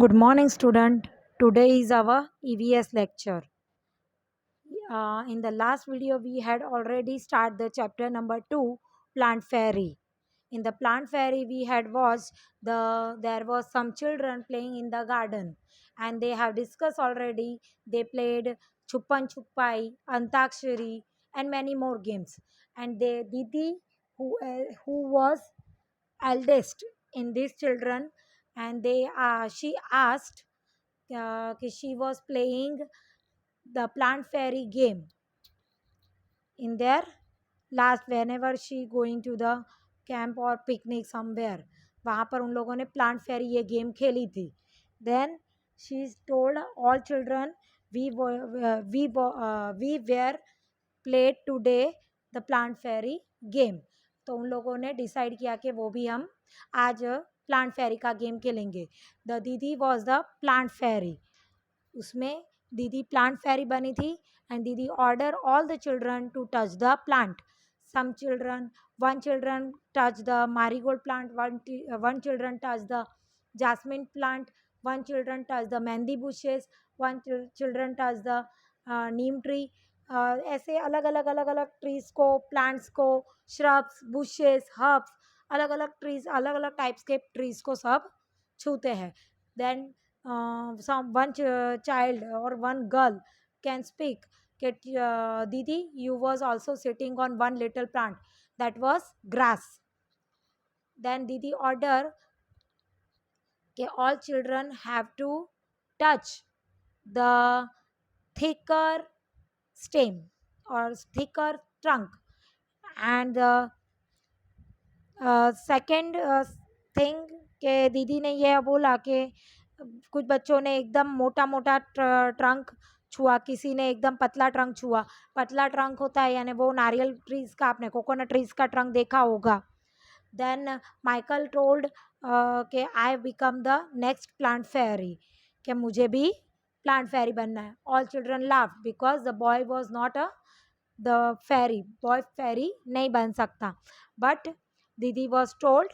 Good morning, student. Today is our EVS lecture. In the last video, we had already started the chapter number 2, Plant Fairy. In the Plant Fairy, we had watched there was some children playing in the garden, and they have discussed already. They played Chupan Chupai, Antakshari, and many more games. And they Didi, who was eldest in these children, and she asked she was playing the plant fairy game in their last whenever she going to the camp or picnic somewhere. वहाँ पर उन लोगों ने plant फेरी ये game खेली थी. Then she told all children we were played today the plant fairy game. तो उन लोगों ने डिसाइड किया कि वो भी हम आज प्लांट फेरी का गेम खेलेंगे. द दीदी वॉज द प्लांट फेरी. उसमें दीदी प्लांट फेरी बनी थी एंड दीदी order all the children to touch the plant. some children one children touch the marigold plant, one children touch the jasmine plant, one children touch the mehndi bushes, one children touch the neem tree. ऐसे अलग अलग अलग अलग trees को, plants को, shrubs, bushes, herbs, अलग अलग trees, अलग अलग टाइप्स के ट्रीज को सब छूते हैं. Then some one child or one girl can speak that didi you was also sitting on one little plant that was grass. Then didi order that all children have to touch the thicker stem or thicker trunk. And the second thing के दीदी ने यह बोला कि कुछ बच्चों ने एकदम मोटा मोटा ट्रंक छुआ, किसी ने एकदम पतला ट्रंक छुआ. पतला ट्रंक होता है यानी वो नारियल ट्रीज का, आपने कोकोनट ट्रीज का ट्रंक देखा होगा. देन माइकल टोल्ड कि I become the next plant fairy, कि मुझे भी प्लांट फेरी बनना है. All children laugh because the boy was not the fairy. Boy fairy नहीं बन सकता. बट दीदी वॉज टोल्ड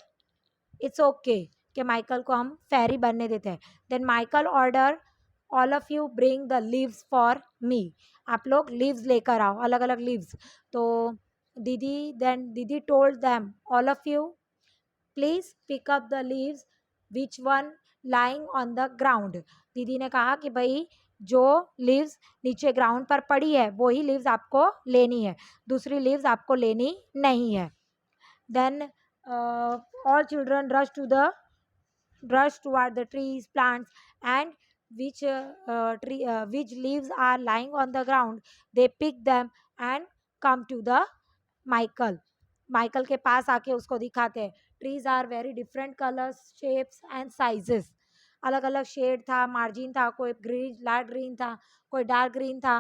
इट्स ओके कि माइकल को हम फेरी बनने देते हैं. Then Michael order all of you bring the leaves for me. आप लोग लीव्स लेकर आओ, अलग अलग लीव्स. तो दीदी told them all of you please pick up the leaves which one lying on the ground. दीदी ने कहा कि भाई जो लीव्स नीचे ग्राउंड पर पड़ी है वही लीव्स आपको लेनी है, दूसरी लीव्स आपको लेनी नहीं है. Then all children rush toward the trees, plants, and which leaves are lying on the ground. They pick them and come to the Michael. Michael के पास आके उसको दिखाते हैं. Trees are very different colours, shapes and sizes. अलग अलग shade था, margin था, कोई ग्रीन, लाइट ग्रीन था, कोई डार्क ग्रीन था,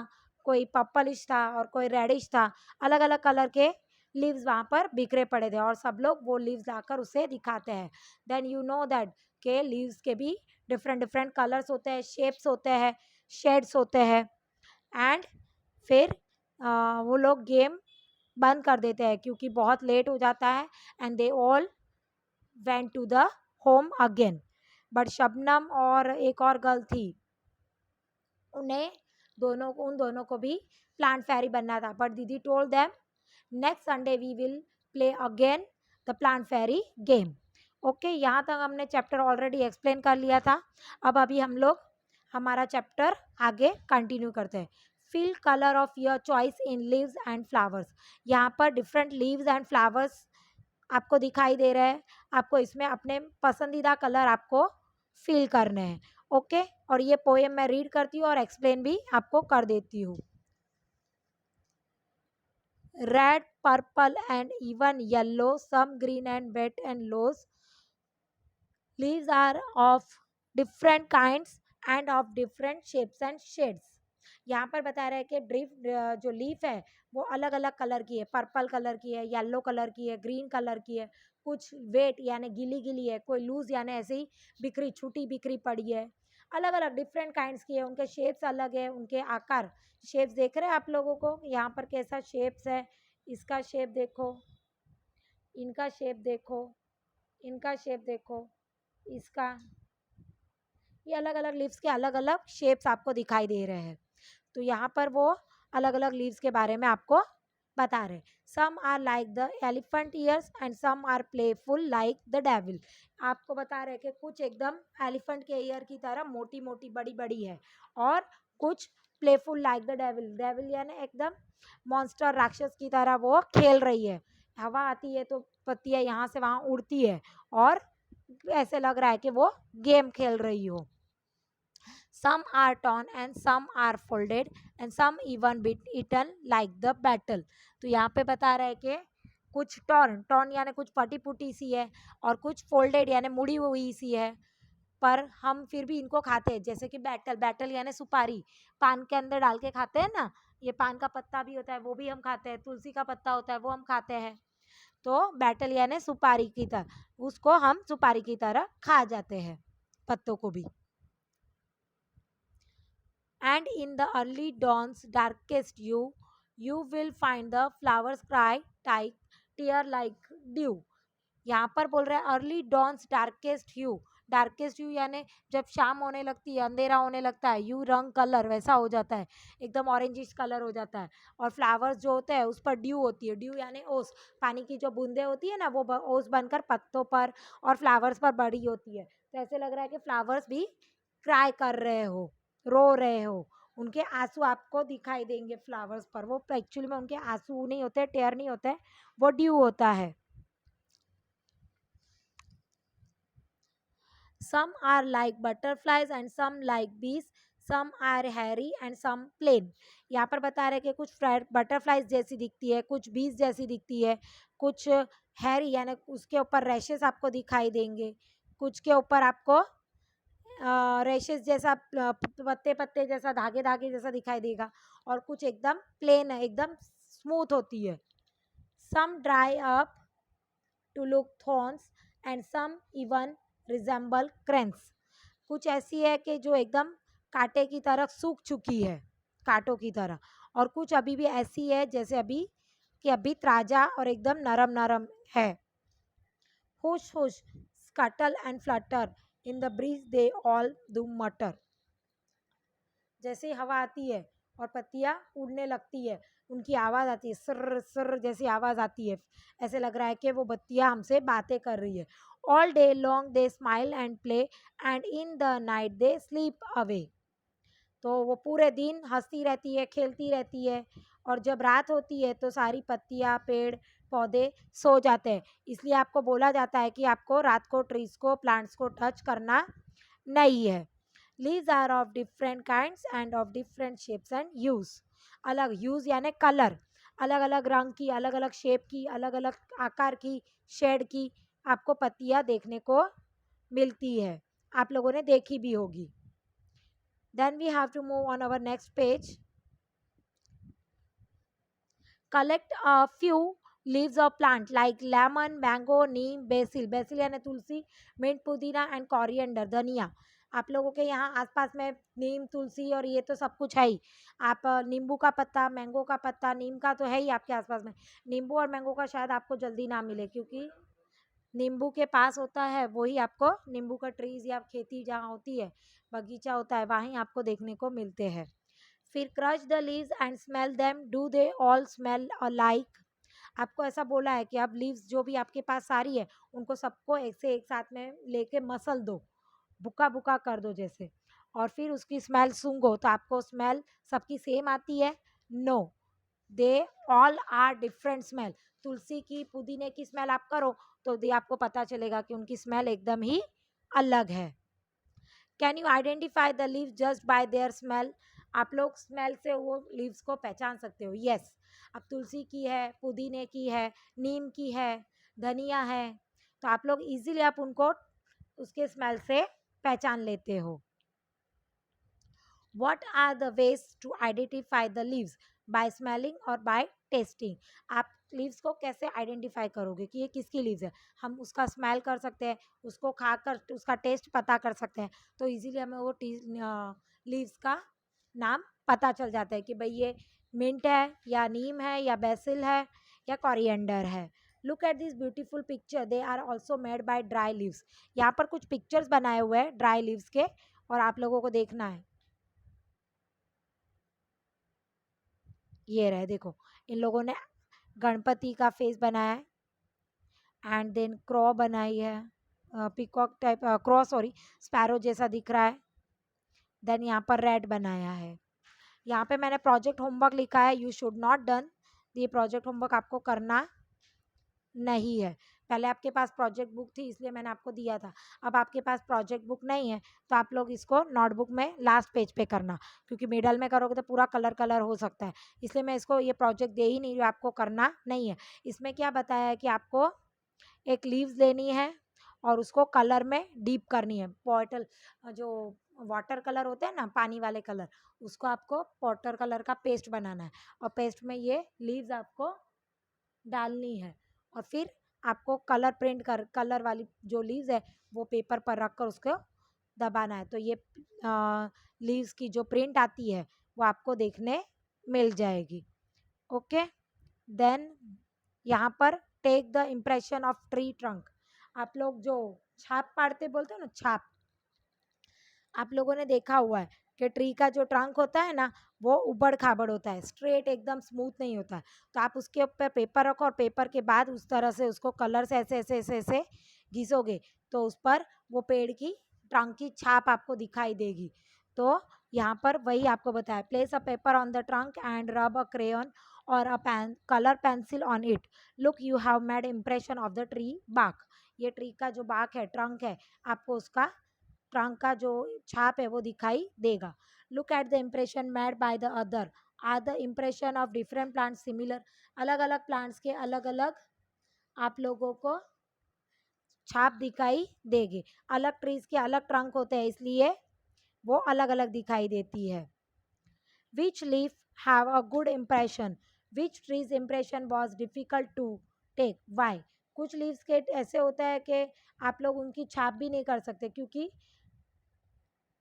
कोई पर्पलिश था और कोई रेडिश था. अलग अलग कलर के लीव्स वहाँ पर बिखरे पड़े थे और सब लोग वो लीव्स लाकर उसे दिखाते हैं. देन यू नो दैट के लीव्स के भी डिफरेंट डिफरेंट कलर्स होते हैं, शेप्स होते हैं, शेड्स होते हैं. एंड फिर वो लोग गेम बंद कर देते हैं क्योंकि बहुत लेट हो जाता है. And they all went to the home again. But Shabnam और एक और गर्ल थी, उन दोनों को भी प्लांट फेरी बनना था. बट दीदी told them next Sunday we will play again the plant fairy game. Okay, यहाँ तक हमने चैप्टर ऑलरेडी एक्सप्लेन कर लिया था. अब अभी हम लोग हमारा चैप्टर आगे कंटिन्यू करते हैं. Fill colour of your choice in leaves and flowers. यहाँ पर डिफरेंट लीव्स एंड फ्लावर्स आपको दिखाई दे रहे हैं. आपको इसमें अपने पसंदीदा कलर आपको फिल करने हैं. ओके, और ये पोएम मैं रीड करती हूँ और एक्सप्लेन भी आपको कर देती हूँ. Red, purple and even yellow, some green and wet and lows. Leaves are of different kinds and of different shapes and shades. यहाँ पर बता रहे हैं कि ड्रिफ्ट जो लीफ है वो अलग अलग कलर की है. पर्पल कलर की है, येलो कलर की है, ग्रीन कलर की है, कुछ वेट यानी गीली गीली है, कोई लूज यानी ऐसे ही बिखरी छूटी बिखरी पड़ी है. अलग अलग डिफरेंट काइंड्स की है. उनके शेप्स अलग है, उनके आकार. शेप्स देख रहे हैं आप लोगों को यहाँ पर कैसा शेप्स है. इसका शेप देखो, इनका शेप देखो, इनका शेप देखो, इसका ये अलग अलग लीव्स के अलग अलग शेप्स आपको दिखाई दे रहे हैं। तो यहाँ पर वो अलग अलग लीव्स के बारे में आपको बता रहे। Some are like the elephant ears and some are playful like the devil. आपको बता रहे कि कुछ एकदम एलिफेंट के ईयर की तरह मोटी मोटी बड़ी बड़ी है, और कुछ playful like the devil. Devil यानी एकदम मॉन्स्टर राक्षस की तरह वो खेल रही है। हवा आती है तो पत्तियां यहाँ से वहां उड़ती है, और ऐसे लग रहा है कि वो गेम खेल रही हो। Some are torn and some are folded and some even bit eaten like the battle। तो यहाँ पे बता रहे हैं कि कुछ टॉर्न टॉर्न यानी कुछ फटी फूटी सी है, और कुछ फोल्डेड यानी मुड़ी हुई सी है, पर हम फिर भी इनको खाते हैं। जैसे कि बैटल, बैटल यानी सुपारी, पान के अंदर डाल के खाते हैं ना, ये पान का पत्ता भी होता है वो भी हम खाते हैं, तुलसी का पत्ता होता है वो हम खाते हैं। तो बैटल यानी सुपारी की तरह, उसको हम सुपारी की तरह खा जाते हैं, पत्तों को भी। And in the early dawn's darkest you will find the flowers cry like tear like dew। यहाँ पर बोल रहे हैं अर्ली डॉन्स डार्केस्ट ह्यू। डार्केस्ट ह्यू यानी जब शाम होने लगती है, अंधेरा होने लगता है, यू रंग कलर वैसा हो जाता है, एकदम ऑरेंजिश कलर हो जाता है। और फ्लावर्स जो होते हैं उस पर ड्यू होती है। ड्यू यानी ओस, पानी की जो बूंदे होती है ना, वो ओस बनकर पत्तों पर और फ्लावर्स पर बड़ी होती है। तो ऐसे लग रहा है कि फ्लावर्स भी क्राई कर रहे हो, रो रहे हो, उनके आंसू आपको दिखाई देंगे फ्लावर्स पर। वो एक्चुअली में उनके आंसू नहीं होते, टेयर नहीं होते, वो ड्यू होता है। Some are like butterflies and some like bees, some are hairy and some plain। यहाँ पर बता रहे हैं कि कुछ बटरफ्लाइज जैसी दिखती है, कुछ बीज जैसी दिखती है, कुछ हैरी यानी उसके ऊपर रैशेस आपको दिखाई देंगे, कुछ के ऊपर आपको रैशेस जैसा पत्ते पत्ते जैसा धागे धागे जैसा दिखाई देगा, और कुछ एकदम प्लेन है, एकदम स्मूथ होती है। Some dry up to look thorns and some even resemble crans। कुछ ऐसी है कि जो एकदम कांटे की तरह सूख चुकी है, कांटों की तरह, और कुछ अभी भी ऐसी है जैसे अभी कि अभी ताजा और एकदम नरम नरम है। Hush hush scuttle and flutter in the breeze they all do matter. जैसे हवा आती है और पत्तियां उड़ने लगती है, उनकी आवाज़ आती है, सर सर जैसी आवाज़ आती है, ऐसे लग रहा है कि वो बत्तियां हमसे बातें कर रही है। All day long they smile and play and in the night they sleep away. तो वो पूरे दिन हंसती रहती है, खेलती रहती है, और जब रात होती है तो सारी पत्तियां, पेड़ पौधे सो जाते हैं। इसलिए आपको बोला जाता है कि आपको रात को ट्रीज को, प्लांट्स को टच करना नहीं है। Leaves are of different kinds and of different shapes and hues. अलग ह्यूज यानी कलर, अलग अलग रंग की, अलग अलग शेप की, अलग अलग आकार की, शेड की आपको पत्तियां देखने को मिलती है, आप लोगों ने देखी भी होगी। Then we have to move on our next page. Collect a few leaves of plant like lemon, mango, neem, basil। basil यानी तुलसी, mint, पुदीना एंड कोरिएंडर, धनिया। आप लोगों के यहाँ आसपास में नीम, तुलसी और ये तो सब कुछ है ही। आप नींबू का पत्ता, मैंगो का पत्ता, नीम का तो है ही आपके आसपास में। नींबू और मैंगो का शायद आपको जल्दी ना मिले, क्योंकि नींबू के पास होता है वही आपको, नींबू का ट्रीज या खेती जहाँ होती है, बगीचा होता है, वहीं आपको देखने को मिलते हैं। फिर crush the leaves and smell them, do they all smell alike. आपको ऐसा बोला है कि अब लीव्स जो भी आपके पास सारी है उनको सबको ऐसे एक साथ में लेके मसल दो, बुका बुका कर दो जैसे, और फिर उसकी स्मेल सूंघो तो आपको स्मेल सबकी सेम आती है? No, they all are different smell. तुलसी की, पुदीने की स्मेल आप करो तो आपको पता चलेगा कि उनकी स्मेल एकदम ही अलग है। Can you identify the leave just by their smell. आप लोग स्मेल से वो लीव्स को पहचान सकते हो। यस, अब तुलसी की है, पुदीने की है, नीम की है, धनिया है, तो आप लोग इजीली आप उनको उसके स्मेल से पहचान लेते हो। What are the ways to identify the leaves? By smelling और by tasting। आप लीव्स को कैसे आइडेंटिफाई करोगे कि ये किसकी लीव्स है? हम उसका स्मेल कर सकते हैं, उसको खाकर उसका टेस्ट पता कर सकते हैं, तो इजीली हमें वो लीव्स का नाम पता चल जाता है कि भाई ये मिंट है या नीम है या बेसिल है या कोरिएंडर है। Look at this beautiful picture, they are also made by dry leaves. यहाँ पर कुछ पिक्चर्स बनाए हुए हैं ड्राई लीव्स के, और आप लोगों को देखना है। ये रहे, देखो इन लोगों ने गणपति का फेस बनाया है, एंड देन क्रॉ बनाई है, पीकॉक टाइप, क्रॉ सॉरी, स्पैरो जैसा दिख रहा है। देन यहाँ पर रेड बनाया है। यहाँ पे मैंने प्रोजेक्ट होमवर्क लिखा है, यू शुड नॉट डन। ये प्रोजेक्ट होमवर्क आपको करना नहीं है। पहले आपके पास प्रोजेक्ट बुक थी इसलिए मैंने आपको दिया था, अब आपके पास प्रोजेक्ट बुक नहीं है तो आप लोग इसको नोटबुक में लास्ट पेज पे करना, क्योंकि मिडल में करोगे तो पूरा कलर कलर हो सकता है, इसलिए मैं इसको ये प्रोजेक्ट दे ही नहीं रही हूँ, आपको करना नहीं है। इसमें क्या बताया है कि आपको एक लीव्स लेनी है और उसको कलर में डीप करनी है। पॉटल जो वाटर कलर होते हैं ना, पानी वाले कलर, उसको आपको वाटर कलर का पेस्ट बनाना है और पेस्ट में ये लीव्स आपको डालनी है और फिर आपको कलर प्रिंट कर, कलर वाली जो लीव्स है वो पेपर पर रख कर उसको दबाना है, तो ये लीव्स की जो प्रिंट आती है वो आपको देखने मिल जाएगी। ओके, देन यहाँ पर take the impression of tree trunk. आप लोग जो छाप पाड़ते बोलते हो ना, छाप, आप लोगों ने देखा हुआ है कि ट्री का जो ट्रंक होता है ना वो उबड़ खाबड़ होता है, स्ट्रेट एकदम स्मूथ नहीं होता है। तो आप उसके ऊपर पेपर रखो और पेपर के बाद उस तरह से उसको कलर से ऐसे ऐसे ऐसे ऐसे घिसोगे तो उस पर वो पेड़ की ट्रंक की छाप आपको दिखाई देगी। तो यहाँ पर वही आपको बताया, place a paper on the trunk and rub a crayon और a pen colour pencil on it, look you have made impression of the tree bark. ये ट्री का जो बाक है, ट्रंक है, आपको उसका ट्रंक का जो छाप है वो दिखाई देगा। Look at the impression made by the other, are the impression of different plant similar. अलग अलग प्लांट्स के अलग अलग आप लोगों को छाप दिखाई देगी। अलग ट्रीज के अलग ट्रंक होते हैं इसलिए वो अलग अलग दिखाई देती है। Which leaf have a good impression, which trees impression was difficult to take, why. कुछ लीव्स के ऐसे होता है कि आप लोग उनकी छाप भी नहीं कर सकते क्योंकि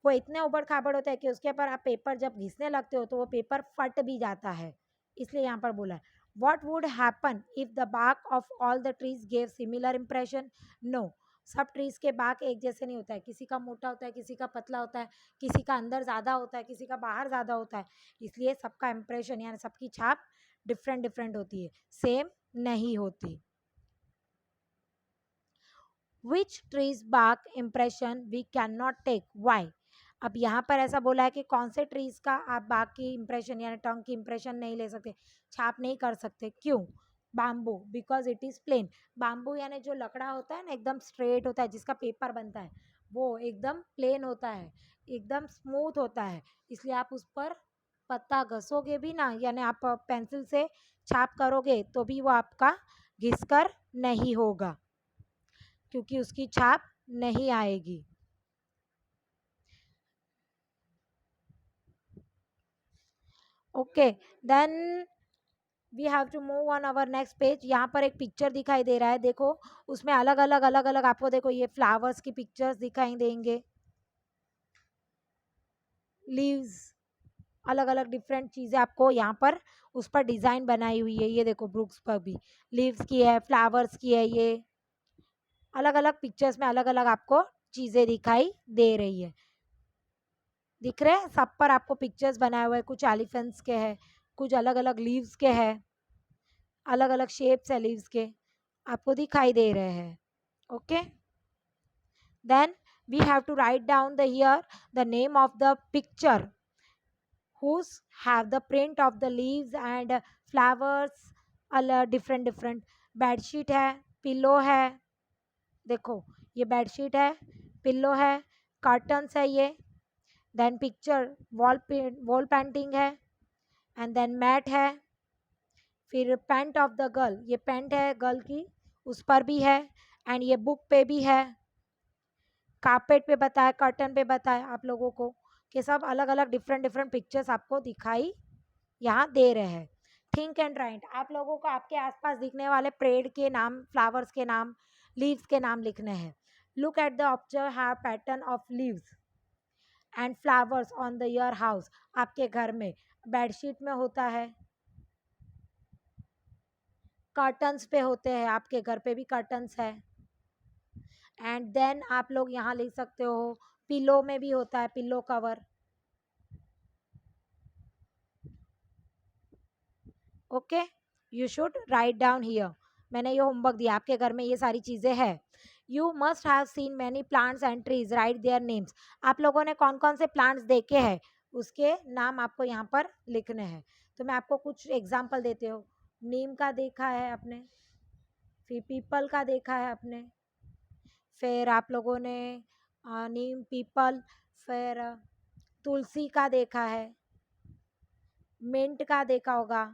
वो इतने उबड़ खाबड़ होता है कि उसके ऊपर आप पेपर जब घिसने लगते हो तो वो पेपर फट भी जाता है, इसलिए यहाँ पर बोला है what would happen if the bark of all the trees gave similar impression. No, सब ट्रीज के बार्क एक जैसे नहीं होता है, किसी का मोटा होता है, किसी का पतला होता है, किसी का अंदर ज़्यादा होता है, किसी का बाहर ज़्यादा होता है, इसलिए सबका इम्प्रेशन यानी सबकी छाप डिफरेंट डिफरेंट होती है, सेम नहीं होती। Which trees bark impression we can not take, why. अब यहाँ पर ऐसा बोला है कि कौन से ट्रीज का आप बाग की इम्प्रेशन यानी टंग की इम्प्रेशन नहीं ले सकते, छाप नहीं कर सकते, क्यों। Bamboo, because it is plain. Bamboo यानी जो लकड़ा होता है ना एकदम स्ट्रेट होता है, जिसका पेपर बनता है वो एकदम प्लेन होता है, एकदम स्मूथ होता है, इसलिए आप उस पर पत्ता घसोगे भी ना यानी आप पेंसिल से छाप करोगे तो भी वो आपका घिसकर नहीं होगा, क्योंकि उसकी छाप नहीं आएगी। Okay, then we have to move on our next page. यहाँ पर एक पिक्चर दिखाई दे रहा है, देखो उसमें अलग अलग आपको देखो ये फ्लावर्स की पिक्चर्स दिखाई देंगे, लीव्स, अलग अलग डिफरेंट चीज़ें आपको यहाँ पर उस पर डिज़ाइन बनाई हुई है। ये देखो ब्रुक्स पर भी लीव्स की है, फ्लावर्स की है, ये अलग अलग पिक्चर्स में अलग अलग आपको चीज़ें दिखाई दे रही है। दिख रहे हैं सब पर आपको पिक्चर्स बनाए हुए हैं, कुछ एलिफेंट्स के हैं, कुछ अलग अलग लीव्स के हैं, अलग अलग शेप्स है लीव्स के, आपको दिखाई दे रहे हैं। Okay, then we have to write down the here the name of the picture whose have the print of the leaves and flowers अलग डिफरेंट डिफरेंट। बेडशीट है, पिल्लो है, देखो ये बेडशीट है, पिल्लो है, कर्टन्स है ये, देन पिक्चर वॉल पेंटिंग है, एंड देन मैट है, फिर पैंट ऑफ द गर्ल, ये पैंट है गर्ल की उस पर भी है, एंड ये बुक पे भी है, कारपेट पे बताया, कर्टन पे बताया आप लोगों को कि सब अलग अलग डिफरेंट डिफरेंट पिक्चर्स आपको दिखाई यहाँ दे रहे हैं। थिंक एंड राइट, आप लोगों को आपके आसपास दिखने वाले पेड़ के नाम, फ्लावर्स के नाम, लीव्स के नाम लिखने हैं। Look at the observe have pattern of leaves and flowers on the your house. आपके घर में बेडशीट में होता है, कर्टन्स पे होते हैं, आपके घर पे भी कर्टन्स है, एंड देन आप लोग यहाँ लिख सकते हो, पिलो में भी होता है, pillow cover. Okay, you should write down here. मैंने ये होमवर्क दिया, आपके घर में ये सारी चीज़ें हैं। You must have seen many plants and trees, right their names. आप लोगों ने कौन कौन से प्लांट्स देखे हैं, उसके नाम आपको यहाँ पर लिखने हैं। तो मैं आपको कुछ एग्जाम्पल देती हूँ। नीम का देखा है आपने, फिर पीपल का देखा है आपने, फिर आप लोगों ने नीम, पीपल, फिर तुलसी का देखा है, मिंट का देखा होगा,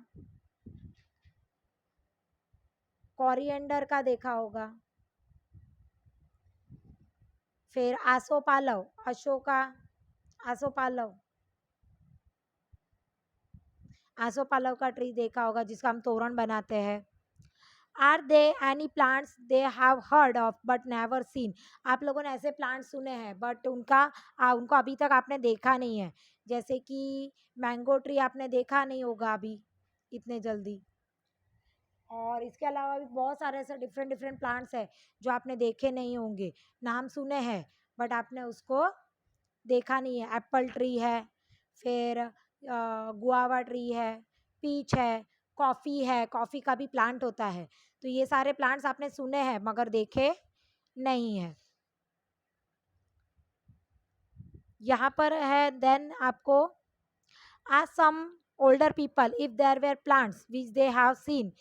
कोरिएंडर का देखा होगा, फिर आसोपालव, अशोका, आसोपालव, आसोपालव का ट्री देखा होगा जिसका हम तोरण बनाते हैं। Are they any plants they have heard of but never seen. आप लोगों ने ऐसे प्लांट्स सुने हैं बट उनको अभी तक आपने देखा नहीं है। जैसे कि मैंगो ट्री आपने देखा नहीं होगा अभी इतने जल्दी। और इसके अलावा भी बहुत सारे ऐसे डिफरेंट डिफरेंट प्लांट्स हैं जो आपने देखे नहीं होंगे, नाम सुने हैं बट आपने उसको देखा नहीं है। एप्पल ट्री है, फिर गुआवा ट्री है, पीच है, कॉफ़ी है, कॉफ़ी का भी प्लांट होता है। तो ये सारे प्लांट्स आपने सुने हैं मगर देखे नहीं है। यहाँ पर है देन आपको ask some older people if there were plants which they have seen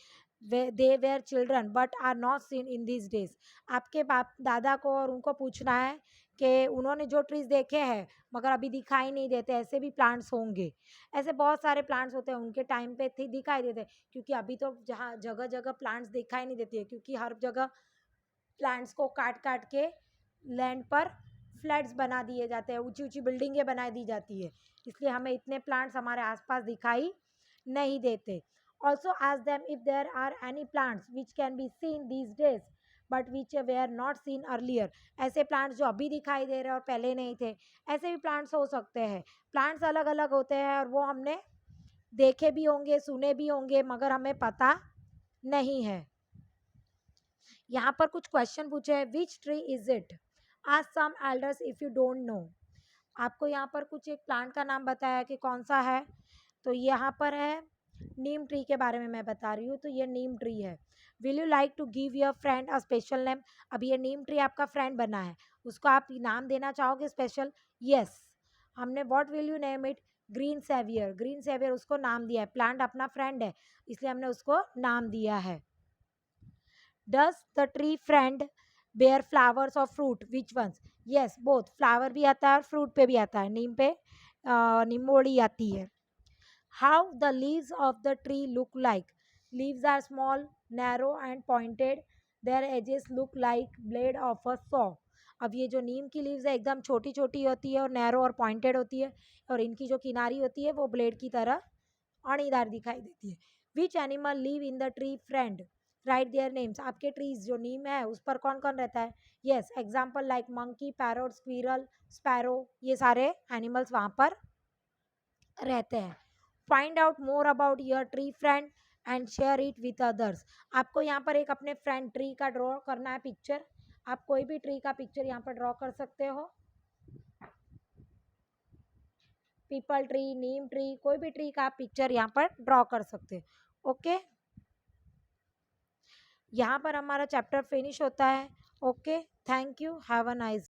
they were children but are not seen in these days। आपके बाप दादा को और उनको पूछना है कि उन्होंने जो ट्रीज देखे हैं मगर अभी दिखाई नहीं देते, ऐसे भी प्लांट्स होंगे। ऐसे बहुत सारे प्लांट्स होते हैं, उनके टाइम पे थे दिखाई देते, क्योंकि अभी तो जहाँ जगह जगह प्लांट्स दिखाई नहीं देती है, क्योंकि हर जगह प्लांट्स को काट काट के लैंड पर फ्लैट्स बना दिए जाते हैं, ऊंची ऊंची बिल्डिंगें बना दी जाती है, इसलिए हमें इतने प्लांट्स हमारे आसपास दिखाई नहीं देते। Also ask them if there are any plants which can be seen these days but which way are not seen earlier. ऐसे प्लांट्स जो अभी दिखाई दे रहे हैं और पहले नहीं थे, ऐसे भी प्लांट्स हो सकते हैं। प्लांट्स अलग अलग होते हैं और वो हमने देखे भी होंगे, सुने भी होंगे मगर हमें पता नहीं है। यहाँ पर कुछ क्वेश्चन पूछे हैं, which tree is it, ask some elders if you don't know. आपको यहाँ पर कुछ एक प्लांट का नाम बताया कि कौन सा है, तो यहाँ पर है नीम ट्री के बारे में मैं बता रही हूँ, तो ये नीम ट्री है। Will you like to give your friend a special name. अब ये नीम ट्री आपका फ्रेंड बना है, उसको आप नाम देना चाहोगे स्पेशल? यस। हमने what will you name it, green saviour. Green saviour उसको नाम दिया है, प्लांट अपना फ्रेंड है इसलिए हमने उसको नाम दिया है। Does the tree friend bear flowers और fruit, which ones? Yes, both, flower भी आता है और फ्रूट पे भी आता है। नीम पे निम्बोड़ी आती है। How the leaves of the tree look like, leaves are small, narrow and pointed, their edges look like blade of a saw. अब ये जो नीम की लीव्स है एकदम छोटी छोटी होती है और नैरो और पॉइंटेड होती है, और इनकी जो किनारी होती है वो ब्लेड की तरह अणीदार दिखाई देती है। Which animal live in the tree friend, right their names. आपके ट्रीज जो नीम है उस पर कौन कौन रहता है? Yes, example like monkey, parrot, squirrel, sparrow, ये सारे एनिमल्स वहाँ पर रहते हैं। Find out more about your tree friend and share it with others. आपको यहाँ पर एक अपने फ्रेंड ट्री का ड्रॉ करना है पिक्चर। आप कोई भी ट्री का पिक्चर यहाँ पर ड्रॉ कर सकते हो, पीपल ट्री, नीम ट्री, कोई भी ट्री का आप पिक्चर यहाँ पर ड्रॉ कर सकते हो। ओके, यहाँ पर हमारा चैप्टर फिनिश होता है। Okay, thank you, have a nice